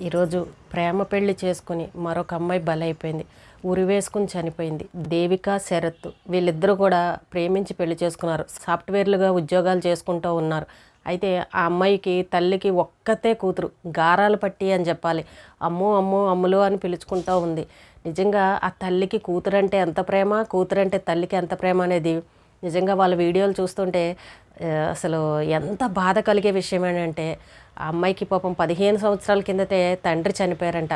ఈరోజు ప్రేమ పెళ్లి చేసుకుని మరొక అమ్మాయి బలైపోయింది. ఉరి వేసుకుని చనిపోయింది. దేవిక, శరత్ వీళ్ళిద్దరూ కూడా ప్రేమించి పెళ్లి చేసుకున్నారు. సాఫ్ట్వేర్లుగా ఉద్యోగాలు చేసుకుంటూ ఉన్నారు. అయితే ఆ అమ్మాయికి తల్లికి ఒక్కతే కూతురు, గారాలు పట్టి అని చెప్పాలి. అమ్మో అమ్మో అమ్ములు అని పిలుచుకుంటూ ఉంది. నిజంగా ఆ తల్లికి కూతురంటే ఎంత ప్రేమ, కూతురంటే తల్లికి ఎంత ప్రేమ అనేది నిజంగా వాళ్ళ వీడియోలు చూస్తుంటే అసలు ఎంత బాధ కలిగే విషయం ఏంటంటే, ఆ అమ్మాయికి పాపం 15 సంవత్సరాల కిందతే తండ్రి చనిపోయారంట.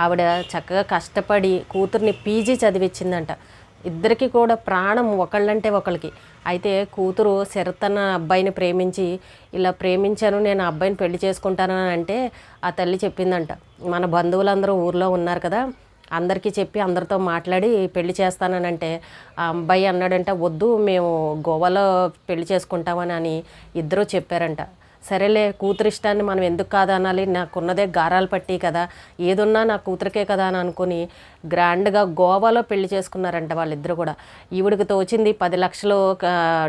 ఆవిడ చక్కగా కష్టపడి కూతుర్ని పీజీ చదివించిందంట. ఇద్దరికి కూడా ప్రాణం ఒకళ్ళంటే ఒకళ్ళకి. అయితే కూతురు శరత్ అన్న అబ్బాయిని ప్రేమించి, ఇలా ప్రేమించాను, నేను ఆ అబ్బాయిని పెళ్లి చేసుకుంటానని అంటే ఆ తల్లి చెప్పిందంట, మన బంధువులందరూ ఊర్లో ఉన్నారు కదా, అందరికీ చెప్పి అందరితో మాట్లాడి పెళ్లి చేస్తానంటే ఆ అబ్బాయి అన్నాడంట, వద్దు మేము గోవాలో పెళ్లి చేసుకుంటామని ఇద్దరూ చెప్పారంట. సరేలే, కూతురు ఇష్టాన్ని మనం ఎందుకు కాదనాలి, నాకున్నదే గారాలు పట్టి కదా, ఏదున్నా నా కూతురికే కదా అని అనుకుని గ్రాండ్గా గోవాలో పెళ్లి చేసుకున్నారంట వాళ్ళిద్దరు కూడా. ఈవిడికి తోచింది 10 లక్షలు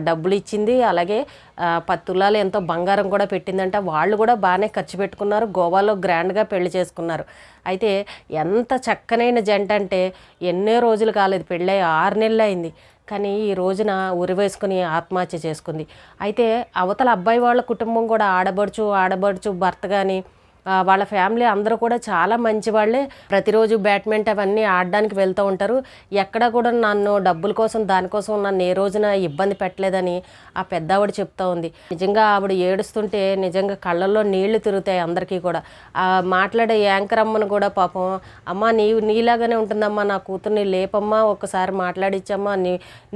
డబ్బులు ఇచ్చింది, అలాగే 10 తులాలు ఎంతో బంగారం కూడా పెట్టిందంట. వాళ్ళు కూడా బాగానే ఖర్చు పెట్టుకున్నారు, గోవాలో గ్రాండ్గా పెళ్లి చేసుకున్నారు. అయితే ఎంత చక్కనైన జంట అంటే, ఎన్నో రోజులు కాలేదు, పెళ్ళై 6 నెలలు అయింది, కానీ ఈ రోజున ఉరి వేసుకుని ఆత్మహత్య చేసుకుంది. అయితే అవతల అబ్బాయి వాళ్ళ కుటుంబం కూడా ఆడబడుచు భర్త కానీ వాళ్ళ ఫ్యామిలీ అందరూ కూడా చాలా మంచి వాళ్ళే. ప్రతిరోజు బ్యాడ్మింటన్ అవన్నీ ఆడడానికి వెళ్తూ ఉంటారు. ఎక్కడ కూడా నన్ను డబ్బుల కోసం దానికోసం నన్ను ఏ రోజున ఇబ్బంది పెట్టలేదని ఆ పెద్దావిడ చెప్తూ ఉంది. నిజంగా ఆవిడ ఏడుస్తుంటే నిజంగా కళ్ళల్లో నీళ్లు తిరుగుతాయి అందరికీ కూడా. మాట్లాడే యాంకర్ అమ్మను కూడా పాపం, అమ్మ నీలాగానే ఉంటుందమ్మా నా కూతుర్ని, లేపమ్మా ఒక్కసారి మాట్లాడిచ్చమ్మా,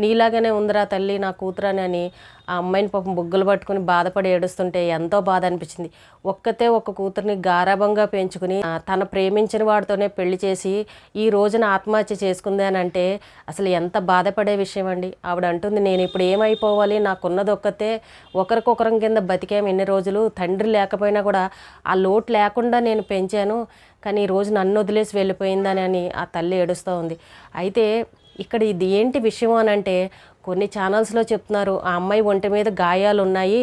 నీలాగానే ఉందిరా తల్లి నా కూతురని అని ఆ అమ్మాయిని పాపం బుగ్గలు పట్టుకుని బాధపడి ఏడుస్తుంటే ఎంతో బాధ అనిపించింది. ఒక్కతే ఒక కూతుర్ని గారాభంగా పెంచుకుని తన ప్రేమించిన వాడితోనే పెళ్లి చేసి ఈ రోజున ఆత్మహత్య చేసుకుంది అని అంటే అసలు ఎంత బాధపడే విషయం అండి. ఆవిడ అంటుంది, నేను ఇప్పుడు ఏమైపోవాలి, నాకున్నది ఒక్కతే, ఒకరికొకరం కింద బతికాము ఎన్ని రోజులు, తండ్రి లేకపోయినా కూడా ఆ లోటు లేకుండా నేను పెంచాను, కానీ ఈరోజు నన్ను వదిలేసి వెళ్ళిపోయిందని అని ఆ తల్లి ఏడుస్తూ ఉంది. అయితే ఇక్కడ ఇది ఏంటి విషయం అని అంటే, కొన్ని ఛానల్స్లో చెప్తున్నారు ఆ అమ్మాయి ఒంటి మీద గాయాలు ఉన్నాయి,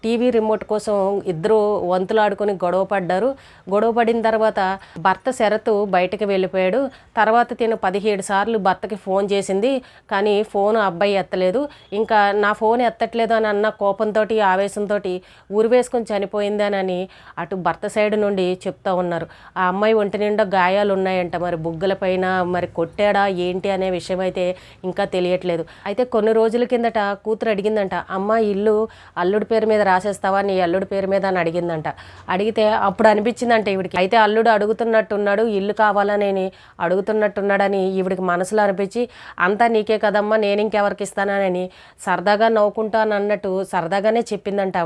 టీవీ రిమోట్ కోసం ఇద్దరు వంతులాడుకొని గొడవ పడిన తర్వాత భర్త శరత్ బయటకు వెళ్ళిపోయాడు. తర్వాత తిను 17 సార్లు భర్తకి ఫోన్ చేసింది, కానీ ఫోన్ అబ్బాయి ఎత్తలేదు. ఇంకా నా ఫోన్ ఎత్తట్లేదు అని అన్న కోపంతో ఆవేశంతో ఉరి వేసుకొని చనిపోయిందని అటు భర్త సైడ్ నుండి చెప్తా ఉన్నారు. ఆ అమ్మాయి ఒంటి నిండా గాయాలు ఉన్నాయంట, మరి బుగ్గల పైన మరి కొట్టాడా ఏంటి అనే విషయం అయితే ఇంకా తెలియట్లేదు. అయితే కొన్ని రోజుల కిందట కూతురు అడిగిందంట, అమ్మ ఇల్లు అల్లుడి పేరు మీద రాసేస్తావా, నీ అల్లుడి పేరు మీద అని అడిగిందంట. అడిగితే అప్పుడు అనిపించిందంట ఈవిడికి, అయితే అల్లుడు అడుగుతున్నట్టున్నాడు, ఇల్లు కావాలని అడుగుతున్నట్టున్నాడని ఈవిడికి మనసులో అనిపించి, అంతా నీకే కదమ్మా, నేను ఇంకెవరికి ఇస్తానని సరదాగా నవ్వుకుంటాను అన్నట్టు సరదాగానే చెప్పిందంట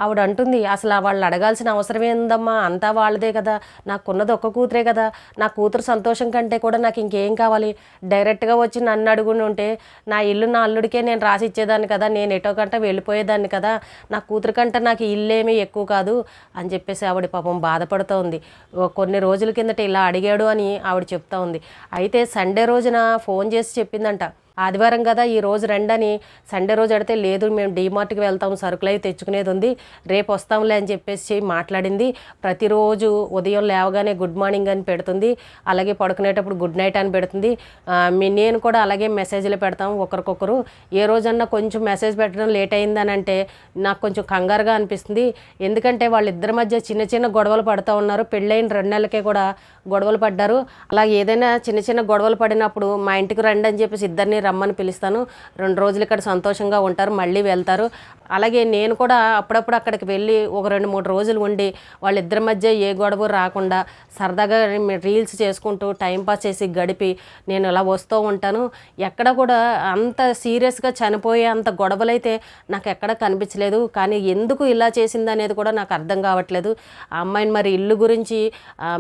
ఆవిడ అంటుంది, అసలు వాళ్ళు అడగాల్సిన అవసరం ఏందమ్మా, అంతా వాళ్ళదే కదా, నాకున్నది ఒక్క కూతురే కదా, నా కూతురు సంతోషం కంటే కూడా నాకు ఇంకేం కావాలి, డైరెక్ట్గా వచ్చి నన్ను అడుగుని ఉంటే నా ఇల్లు నా అల్లుడికే నేను రాసి ఇచ్చేదాన్ని కదా, నేను ఎటో కంట వెళ్ళిపోయేదాన్ని కదా, నా కూతురు కంట నాకు ఇల్లేమీ ఎక్కువ కాదు అని చెప్పేసి ఆవిడ పాపం బాధపడుతూ ఉంది. కొన్ని రోజుల కిందట ఇలా అడిగాడు అని ఆవిడ చెప్తా ఉంది. అయితే సండే రోజున ఫోన్ చేసి చెప్పిందంట, ఆదివారం కదా ఈ రోజు రండని. సండే రోజు అడితే లేదు మేము డీమార్ట్కి వెళ్తాము, సరుకులు అవి తెచ్చుకునేది ఉంది, రేపు వస్తాంలే అని చెప్పేసి మాట్లాడింది. ప్రతిరోజు ఉదయం లేవగానే గుడ్ మార్నింగ్ అని పెడుతుంది, అలాగే పడుకునేటప్పుడు గుడ్ నైట్ అని పెడుతుంది. నేను కూడా అలాగే మెసేజ్లు పెడతాము ఒకరికొకరు. ఏ రోజన్నా కొంచెం మెసేజ్ పెట్టడం లేట్ అయిందని అంటే నాకు కొంచెం కంగారుగా అనిపిస్తుంది, ఎందుకంటే వాళ్ళిద్దరి మధ్య చిన్న చిన్న గొడవలు పడుతూ ఉన్నారు. పెళ్ళైన 2 నెలలకే కూడా గొడవలు పడ్డారు. అలాగే ఏదైనా చిన్న చిన్న గొడవలు పడినప్పుడు మా ఇంటికి రండి అని చెప్పేసి ఇద్దరిని రమ్మని పిలుస్తాను, 2 రోజులు ఇక్కడ సంతోషంగా ఉంటారు, మళ్ళీ వెళ్తారు. అలాగే నేను కూడా అప్పుడప్పుడు అక్కడికి వెళ్ళి ఒక 2-3 రోజులు ఉండి వాళ్ళిద్దరి మధ్య ఏ గొడవ రాకుండా సరదాగా రీల్స్ చేసుకుంటూ టైంపాస్ చేసి గడిపి నేను ఇలా వస్తూ ఉంటాను. ఎక్కడ కూడా అంత సీరియస్గా చనిపోయే అంత గొడవలైతే నాకు ఎక్కడ కనిపించలేదు. కానీ ఎందుకు ఇలా చేసింది అనేది కూడా నాకు అర్థం కావట్లేదు. ఆ అమ్మాయిని మరి ఇల్లు గురించి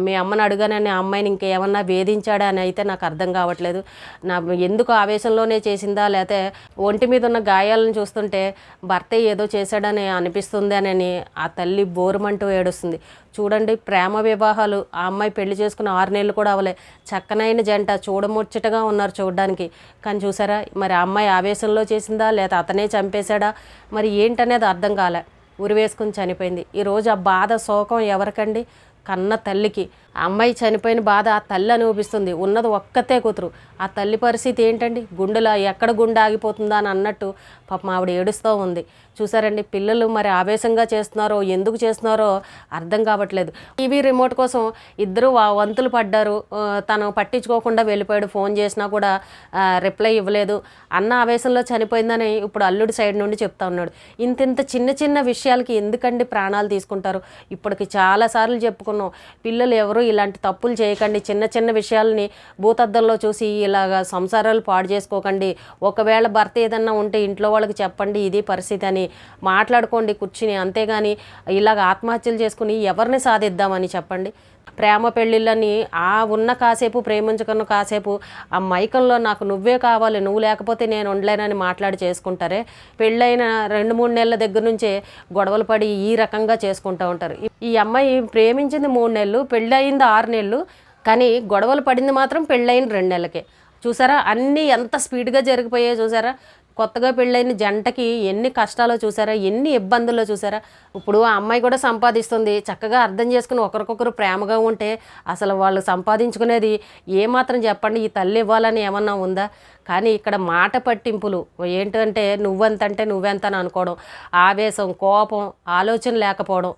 మీ అమ్మని అడుగానని ఆ అమ్మాయిని ఇంకేమన్నా వేధించాడా అని అయితే నాకు అర్థం కావట్లేదు. నా ఎందుకు ఆవేశంలోనే చేసిందా, లేకపోతే ఒంటి మీద ఉన్న గాయాలను చూస్తుంటే భర్త ఏదో చేశాడని అనిపిస్తుంది అని ఆ తల్లి బోరుమంటూ ఏడుస్తుంది. చూడండి, ప్రేమ వివాహాలు, ఆ అమ్మాయి పెళ్లి చేసుకున్న 6 నెలలు కూడా అవలే, చక్కనైన జంట, చూడముచ్చటగా ఉన్నారు చూడడానికి. కానీ చూసారా, మరి ఆ అమ్మాయి ఆవేశంలో చేసిందా లేదా అతనే చంపేశాడా, మరి ఏంటనేది అర్థం కాలే. ఉరి వేసుకుని చనిపోయింది. ఈరోజు ఆ బాధ శోకం ఎవరికండి? కన్న తల్లికి. ఆ అమ్మాయి చనిపోయిన బాధ ఆ తల్లి అనుభవిస్తుంది. ఉన్నది ఒక్కతే కూతురు. ఆ తల్లి పరిస్థితి ఏంటండి? గుండెలో ఎక్కడ గుండె ఆగిపోతుందా అని అన్నట్టు పాపం ఆవిడ ఏడుస్తూ ఉంది. చూసారండి, పిల్లలు మరి ఆవేశంగా చేస్తున్నారో ఎందుకు చేస్తున్నారో అర్థం కావట్లేదు. టీవీ రిమోట్ కోసం ఇద్దరు వంతులు పడ్డారు. తను పట్టించుకోకుండా వెళ్ళిపోయాడు. ఫోన్ చేసినా కూడా రిప్లై ఇవ్వలేదు. అన్న ఆవేశంలో చనిపోయిందని ఇప్పుడు అల్లుడి సైడ్ నుండి చెప్తా ఉన్నాడు. ఇంత చిన్న చిన్న విషయాలకి ఎందుకండి ప్రాణాలు తీసుకుంటారు? ఇప్పటికి చాలాసార్లు చెప్పుకున్నాం, పిల్లలు ఎవరు ఇలాంటి తప్పులు చేయకండి. చిన్న చిన్న విషయాలని భూతద్దంలో చూసి ఇలాగా సంసారాలు పాడు చేసుకోకండి. ఒకవేళ భర్త ఏదన్నా ఉంటే ఇంట్లో వాళ్ళకి చెప్పండి ఇది పరిస్థితి అని మాట్లాడుకోండి కూర్చుని. అంతేగాని ఇలాగ ఆత్మహత్యలు చేసుకుని ఎవరిని సాధిద్దామని చెప్పండి? ప్రేమ పెళ్ళిళ్ళని ఉన్న కాసేపు ప్రేమించుకున్న కాసేపు ఆ మైకంలో నాకు నువ్వే కావాలి, నువ్వు లేకపోతే నేను ఉండలేనని మాట్లాడి చేసుకుంటారే. పెళ్ళైన 2-3 నెలల దగ్గర నుంచే గొడవలు పడి ఈ రకంగా చేసుకుంటూ ఉంటారు. ఈ అమ్మాయి ప్రేమించింది 3 నెలలు, పెళ్ళి అయింది 6 నెలలు, కానీ గొడవలు పడింది మాత్రం పెళ్ళైన 2 నెలలకే. చూసారా అన్నీ ఎంత స్పీడ్గా జరిగిపోయాయో చూసారా? కొత్తగా పెళ్ళైన జంటకి ఎన్ని కష్టాలో చూసారా, ఎన్ని ఇబ్బందుల్లో చూసారా? ఇప్పుడు ఆ అమ్మాయి కూడా సంపాదిస్తుంది, చక్కగా అర్థం చేసుకుని ఒకరికొకరు ప్రేమగా ఉంటే అసలు వాళ్ళు సంపాదించుకునేది ఏమాత్రం చెప్పండి, ఈ తల్లి ఇవ్వాలని ఏమన్నా ఉందా? కానీ ఇక్కడ మాట పట్టింపులు ఏంటంటే నువ్వెంతంటే నువ్వెంత అని అనుకోవడం, ఆవేశం, కోపం, ఆలోచన లేకపోవడం,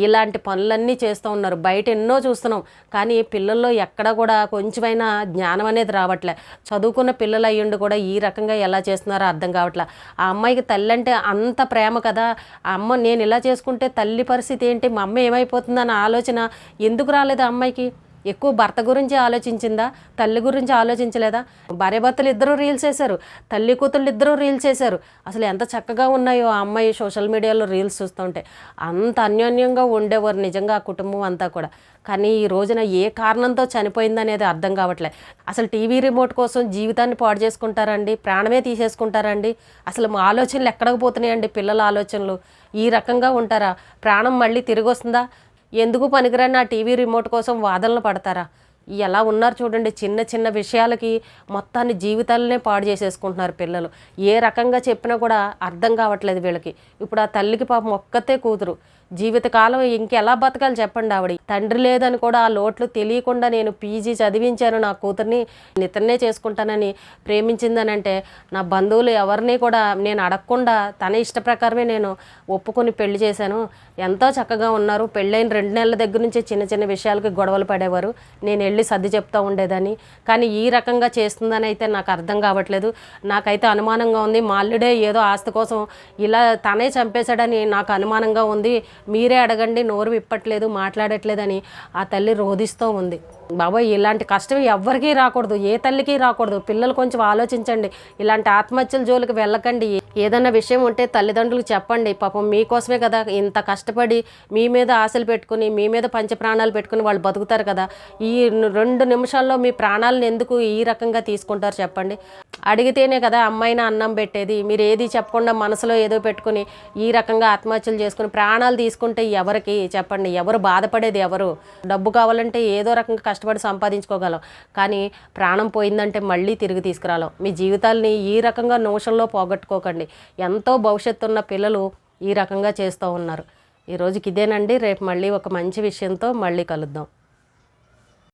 ఇలాంటి పనులన్నీ చేస్తూ ఉన్నారు. బయట ఎన్నో చూస్తున్నాం, కానీ పిల్లల్లో ఎక్కడ కూడా కొంచెమైనా జ్ఞానం అనేది రావట్లే. చదువుకున్న పిల్లలు అయ్యుండి కూడా ఈ రకంగా ఎలా చేస్తున్నారో అర్థం కావట్లే. ఆ అమ్మాయికి తల్లి అంటే అంత ప్రేమ కదా, ఆ అమ్మ నేను ఇలా చేసుకుంటే తల్లి పరిస్థితి ఏంటి, మా అమ్మ ఏమైపోతుందన్న ఆలోచన ఎందుకు రాలేదు ఆ అమ్మాయికి? ఎక్కువ భర్త గురించి ఆలోచించిందా, తల్లి గురించి ఆలోచించలేదా? భార్యాభర్తలు ఇద్దరూ రీల్స్ వేశారు, తల్లి కూతుళ్ళు ఇద్దరూ రీల్స్ వేశారు. అసలు ఎంత చక్కగా ఉన్నాయో ఆ అమ్మాయి సోషల్ మీడియాలో రీల్స్ చూస్తుంటే. అంత అన్యోన్యంగా ఉండేవారు నిజంగా ఆ కుటుంబం అంతా కూడా. కానీ ఈ రోజున ఏ కారణంతో చనిపోయిందనేది అర్థం కావట్లే. అసలు టీవీ రిమోట్ కోసం జీవితాన్ని పాడు చేసుకుంటారండి, ప్రాణమే తీసేసుకుంటారండి? అసలు మా ఆలోచనలు ఎక్కడికి పోతున్నాయండి? పిల్లల ఆలోచనలు ఈ రకంగా ఉంటారా? ప్రాణం మళ్ళీ తిరిగి వస్తుందా? ఎందుకు పనికిరాని ఆ టీవీ రిమోట్ కోసం వాదనలు పడతారా? ఎలా ఉన్నారు చూడండి, చిన్న చిన్న విషయాలకి మొత్తాన్ని జీవితాలనే పాడు చేసేసుకుంటున్నారు పిల్లలు. ఏ రకంగా చెప్పినా కూడా అర్థం కావట్లేదు వీళ్ళకి. ఇప్పుడు ఆ తల్లికి పాపం ఒక్కతే కూతురు, జీవితకాలం ఇంకెలా బతకాలి చెప్పండి? ఆవిడ తండ్రి లేదని కూడా ఆ లోట్లు తెలియకుండా నేను పీజీ చదివించాను నా కూతుర్ని, ఇతన్నే చేసుకుంటానని ప్రేమించిందని అంటే నా బంధువులు ఎవరిని కూడా నేను అడగకుండా తన ఇష్ట ప్రకారమే నేను ఒప్పుకొని పెళ్లి చేశాను. ఎంతో చక్కగా ఉన్నారు. పెళ్ళైన 2 నెలల దగ్గర నుంచి చిన్న చిన్న విషయాలకి గొడవలు పడేవారు, నేను వెళ్ళి సర్ది చెప్తూ ఉండేదాన్ని. కానీ ఈ రకంగా చేస్తుందని అయితే నాకు అర్థం కావట్లేదు. నాకైతే అనుమానంగా ఉంది. మా అల్లుడే ఏదో ఆస్తి కోసం ఇలా తనే చంపేశాడని నాకు అనుమానంగా ఉంది. మీరే అడగండి, నోరు విప్పట్లేదు, మాట్లాడట్లేదని ఆ తల్లి రోధిస్తూ ఉంది. బాబాయ్ ఇలాంటి కష్టం ఎవ్వరికీ రాకూడదు, ఏ తల్లికి రాకూడదు. పిల్లలు కొంచెం ఆలోచించండి, ఇలాంటి ఆత్మహత్యల జోలికి వెళ్ళకండి. ఏదన్నా విషయం ఉంటే తల్లిదండ్రులకు చెప్పండి. పాపం మీకోసమే కదా ఇంత కష్టపడి మీ మీద ఆశలు పెట్టుకుని, మీ మీద పంచప్రాణాలు పెట్టుకుని వాళ్ళు బతుకుతారు కదా. ఈ 2 నిమిషాల్లో మీ ప్రాణాలను ఎందుకు ఈ రకంగా తీసుకుంటారు చెప్పండి? అడిగితేనే కదా అమ్మాయినా అన్నం పెట్టేది. మీరు ఏది చెప్పకుండా మనసులో ఏదో పెట్టుకుని ఈ రకంగా ఆత్మహత్యలు చేసుకుని ప్రాణాలు తీసుకుంటే ఎవరికి చెప్పండి? ఎవరు బాధపడేది ఎవరు? డబ్బు కావాలంటే ఏదో రకంగా కష్టపడి సంపాదించుకోగలం, కానీ ప్రాణం పోయిందంటే మళ్ళీ తిరిగి తీసుకురాలేం. మీ జీవితాల్ని ఈ రకంగా నోషంలో పోగొట్టుకోకండి. ఎంతో భవిష్యత్తు ఉన్న పిల్లలు ఈ రకంగా చేస్తూ ఉన్నారు. ఈ రోజుకి ఇదేనండి. రేపు మళ్ళీ ఒక మంచి విషయంతో మళ్ళీ కలుద్దాం.